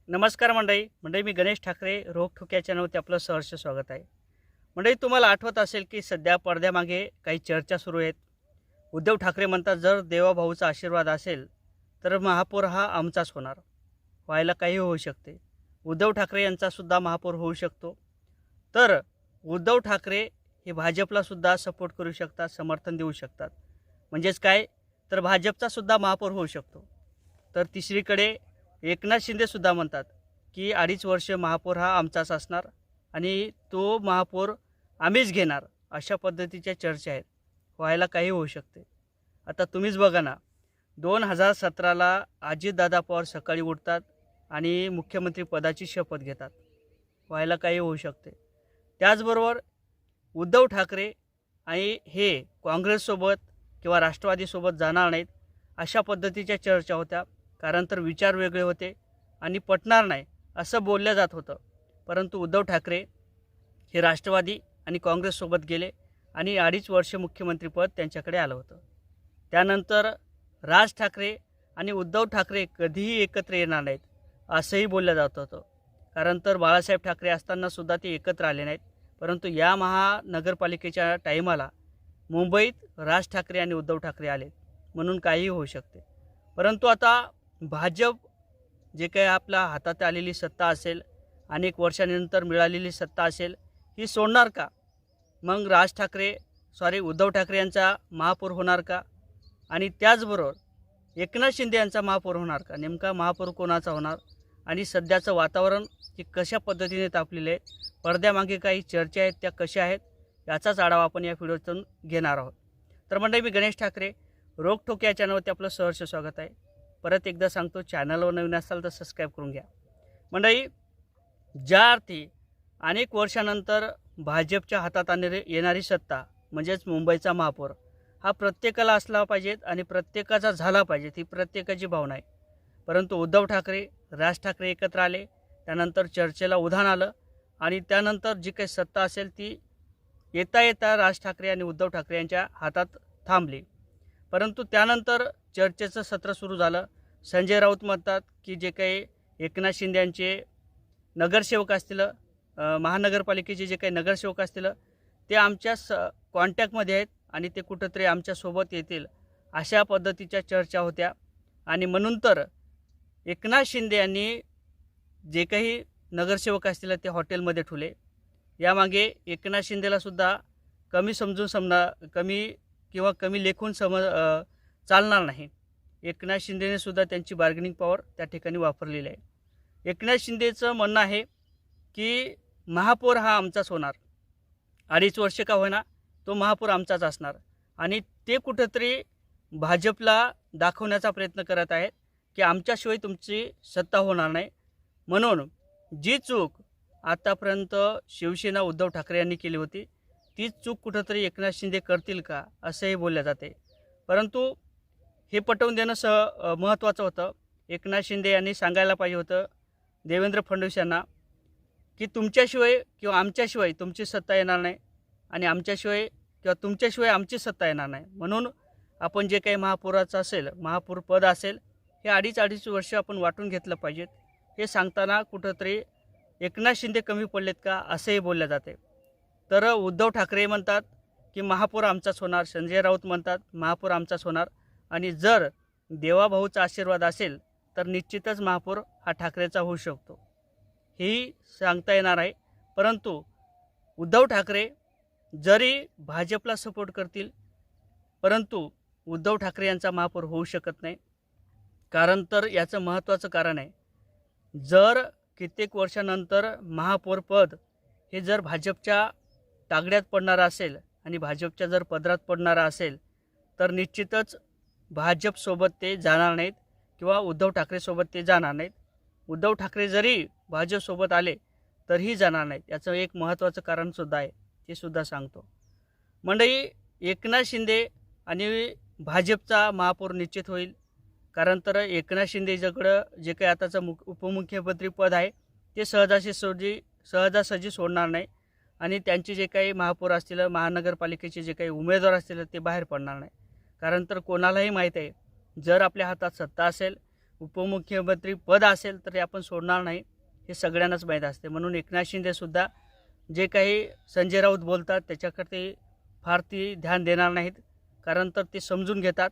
नमस्कार मंडळी मी गणेश ठाकरे रोखोक या चॅनलवरती आपलं सहर्ष स्वागत आहे। मंडळी, तुम्हाला आठवत असेल की सध्या पडद्यामागे काही चर्चा सुरू आहेत। उद्धव ठाकरे म्हणतात जर देवाभाऊचा आशीर्वाद असेल तर महापौर हा आमचाच होणार। व्हायला काही होऊ शकते। उद्धव ठाकरे यांचा सुद्धा महापौर होऊ शकतो। तर उद्धव ठाकरे हे भाजपला सुद्धा सपोर्ट करू शकतात, समर्थन देऊ शकतात। म्हणजेच काय, तर भाजपचा सुद्धा महापौर होऊ शकतो। तर तिसरीकडे एकनाथ शिंदे सुद्धा म्हणतात की 2.5 वर्ष महापौर हा आमचाच असणार आणि तो महापौर आम्हीच घेणार। अशा पद्धतीच्या चर्चा आहेत। व्हायला काही होऊ शकते। आता तुम्हीच बघा ना, 2017ला अजितदादा पवार सकाळी उठतात आणि मुख्यमंत्री पदाची शपथ घेतात। व्हायला काही होऊ शकते। त्याचबरोबर उद्धव ठाकरे आणि हे काँग्रेससोबत किंवा राष्ट्रवादीसोबत जाणार नाहीत अशा पद्धतीच्या चर्चा होत्या। कारण तर विचार वेगळे होते आणि पटणार नाही असं बोललं जात होतं। परंतु उद्धव ठाकरे हे राष्ट्रवादी आणि काँग्रेससोबत गेले आणि 2.5 वर्ष मुख्यमंत्रीपद त्यांच्याकडे आलं होतं। त्यानंतर राज ठाकरे आणि उद्धव ठाकरे कधीही एकत्र येणार नाहीत असंही बोललं जात होतं। कारण तर बाळासाहेब ठाकरे असतानासुद्धा ते एकत्र आले नाहीत। परंतु या महानगरपालिकेच्या टाईमाला मुंबईत राज ठाकरे आणि उद्धव ठाकरे आले, म्हणून काहीही होऊ शकते। परंतु आता भाजप जे काही आपल्या हातात आलेली सत्ता असेल, अनेक वर्षांनंतर मिळालेली सत्ता असेल, ही सोडणार का? मग उद्धव ठाकरे यांचा महापौर होणार का? आणि त्याचबरोबर एकनाथ शिंदे यांचा महापौर होणार का? नेमका महापौर कोणाचा होणार? आणि सध्याचं वातावरण की कशा पद्धतीने तापलेले आहे, पडद्यामागे काही चर्चा आहेत त्या कशा आहेत, याचाच आढावा आपण या व्हिडिओतून घेणार आहोत। तर मंडळी, मी गणेश ठाकरे रोखोक या चॅनलवरती आपलं सहर्ष स्वागत आहे। परत एकदा सांगतो, चॅनलवर नवीन असाल तर सबस्क्राईब करून घ्या। मंडळी, ज्या अर्थी अनेक वर्षानंतर भाजपच्या हातात येणारी सत्ता म्हणजेच मुंबईचा महापौर हा प्रत्येकाला असला पाहिजेत आणि प्रत्येकाचा झाला पाहिजे, ही प्रत्येकाची भावना आहे। परंतु उद्धव ठाकरे राज ठाकरे एकत्र आले, त्यानंतर चर्चेला उधाण आलं आणि त्यानंतर जी काही सत्ता असेल ती येता राज ठाकरे आणि उद्धव ठाकरे यांच्या हातात थांबली। परंतु त्यानंतर चर्चेचं सत्र सुरू झालं। संजय राऊत म्हणतात की जे काही एकनाथ शिंदे यांचे नगरसेवक असतील, महानगरपालिकेचे जे काही नगरसेवक असतील, ते आमच्या कॉन्टॅक्टमध्ये आहेत आणि ते कुठंतरी आमच्यासोबत येतील अशा पद्धतीच्या चर्चा होत्या। आणि म्हणून तर एकनाथ शिंदे यांनी जे काही नगरसेवक असतील ते हॉटेलमध्ये ठेवले। यामागे एकनाथ शिंदेलासुद्धा कमी लेखून चालणार नाही। एकनाथ शिंदेने सुद्धा त्यांची बार्गेनिंग पॉवर त्या ठिकाणी वापरलेली आहे। एकनाथ शिंदेचं म्हणणं आहे की महापौर हा आमचाच होणार, 2.5 वर्ष का होईना तो महापौर आमचाच असणार। आणि ते कुठंतरी भाजपला दाखवण्याचा प्रयत्न करत आहेत की आमच्याशिवाय तुमची सत्ता होणार नाही। म्हणून जी चूक आतापर्यंत शिवसेना उद्धव ठाकरे यांनी केली होती, तीच चूक कुठंतरी एकनाथ शिंदे करतील का असंही बोलले जाते। परंतु हे पटवून देणं महत्त्वाचं होतं। एकनाथ शिंदे यांनी सांगायला पाहिजे होतं देवेंद्र फडणवीस यांना की तुमच्याशिवाय किंवा आमच्याशिवाय तुमची सत्ता येणार नाही आणि आमच्याशिवाय किंवा तुमच्याशिवाय आमची सत्ता येणार नाही। म्हणून आपण जे काही महापौराचं असेल, महापौर पद असेल, हे 2.5 वर्ष आपण वाटून घेतलं पाहिजेत। हे सांगताना कुठंतरी एकनाथ शिंदे कमी पडलेत का असंही बोलले जाते। तर उद्धव ठाकरे म्हणतात की महापौर आमचाच होणार, संजय राऊत म्हणतात महापौर आमचाच होणार आणि जर देवाभाऊचा आशीर्वाद असेल तर निश्चितच महापौर हा ठाकरेचा होऊ शकतो, हेही सांगता येणार आहे। परंतु उद्धव ठाकरे जरी भाजपला सपोर्ट करतील, परंतु उद्धव ठाकरे यांचा महापौर होऊ शकत नाही। कारण तर याचं महत्त्वाचं कारण आहे, जर कित्येक वर्षानंतर महापौर पद हे जर भाजपच्या तागड्यात पडणारं असेल आणि भाजपच्या जर पदरात पडणारं असेल तर निश्चितच भाजपसोबत ते जाणार नाहीत किंवा उद्धव ठाकरेसोबत ते जाणार नाहीत। उद्धव ठाकरे जरी भाजपसोबत आले तरीही जाणार नाहीत। याचं एक महत्त्वाचं कारणसुद्धा आहे, ते सुद्धा सांगतो। मंडळी, एकनाथ शिंदे आणि भाजपचा महापौर निश्चित होईल। कारण तर एकनाथ शिंदेच्याकडं जे काही आताचं उपमुख्यमंत्री पद आहे ते सहजासहजी सोडणार नाही आणि त्यांचे जे काही महापौर असतील, महानगरपालिकेचे जे काही उमेदवार असतील ते बाहेर पडणार नाही। कारण तर कोणालाही माहीत आहे, जर आपल्या हातात सत्ता असेल उपमुख्यमंत्री पद असेल तर ते आपण सोडणार नाही, हे सगळ्यांनाच माहीत असते. म्हणून एकनाथ शिंदेसुद्धा जे काही संजय राऊत बोलतात त्याच्याकडे ते फार ती ध्यान देणार नाहीत, कारण तर ते समजून घेतात,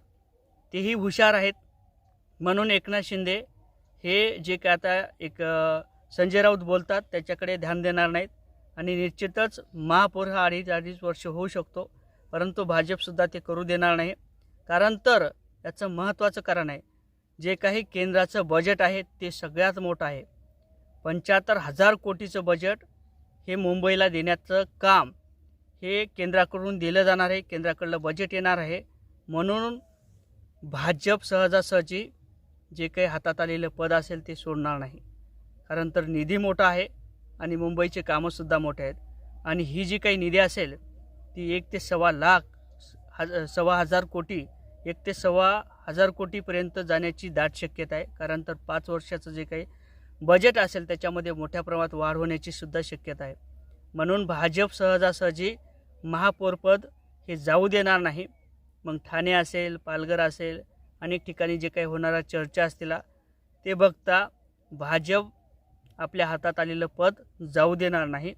तेही हुशार आहेत. म्हणून एकनाथ शिंदे हे जे काय आता एक संजय राऊत बोलतात त्याच्याकडे ध्यान देणार नाहीत आणि निश्चितच महापौर हा 2.5 वर्ष होऊ शकतो, परंतु भाजपसुद्धा ते करू देणार नाही. कारण तर याचं महत्त्वाचं कारण आहे, जे काही केंद्राचं बजेट आहे ते सगळ्यात मोठं आहे. 75,000 कोटीचं बजेट हे मुंबईला देण्याचं काम हे केंद्राकडून दिलं जाणार आहे, केंद्राकडलं बजेट येणार आहे. म्हणून भाजप सहजासहजी जे काही हातात आलेलं पद असेल ते सोडणार नाही, कारण तर निधी मोठा आहे आणि मुंबईचे कामंसुद्धा मोठे आहेत. आणि ही जी काही निधी असेल ती 1 ते सव्वा लाख 1,000 कोटी 1 ते सव्वा हजार कोटीपर्यंत जाण्याची दाट शक्यता आहे. कारण तर 5 वर्षाचं जे काही बजेट असेल त्याच्यामध्ये मोठ्या प्रमाणात वाढ होण्याची सुद्धा शक्यता आहे. म्हणून भाजप सहजासहजी महापौरपद हे जाऊ देणार नाही. मग ठाणे असेल, पालघर असेल, अनेक ठिकाणी जे काही होणाऱ्या चर्चा असतील ते बघता भाजप आपल्या हातात आलेलं पद जाऊ देणार नाही.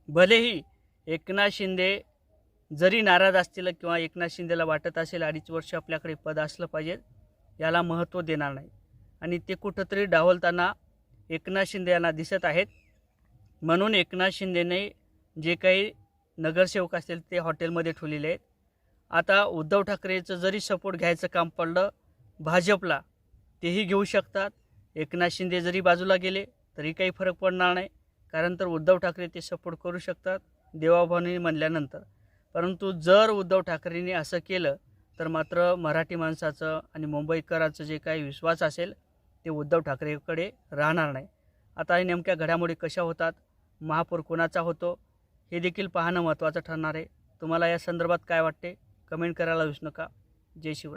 भलेही एकनाथ शिंदे जरी नाराज असतील किंवा एकनाथ शिंदेला वाटत असेल 2.5 वर्ष आपल्याकडे पद असलं पाहिजे, याला महत्त्व देणार नाही आणि ते कुठंतरी डावलताना एकनाथ शिंदे यांना दिसत आहेत. म्हणून एकनाथ शिंदेने जे काही नगरसेवक असतील ते हॉटेलमध्ये ठेवलेले आहेत. आता उद्धव ठाकरेचं जरी सपोर्ट घ्यायचं काम पडलं भाजपला, तेही घेऊ शकतात. एकनाथ शिंदे जरी बाजूला गेले तरी काही फरक पडणार नाही, कारण तर उद्धव ठाकरे ते सपोर्ट करू शकतात देवाभावनी म्हणल्यानंतर. परंतु जर उद्धव ठाकरेंनी असं केलं तर मात्र मराठी माणसाचं आणि मुंबईकरांचं जे काही विश्वास असेल ते उद्धव ठाकरेकडे राहणार नाही. आता हे नेमक्या घडामोडी कशा होतात, महापौर कोणाचा होतो हे देखील पाहणं महत्त्वाचं ठरणार आहे. तुम्हाला या संदर्भात काय वाटते कमेंट करायला विसरू नका. जय शिवराय.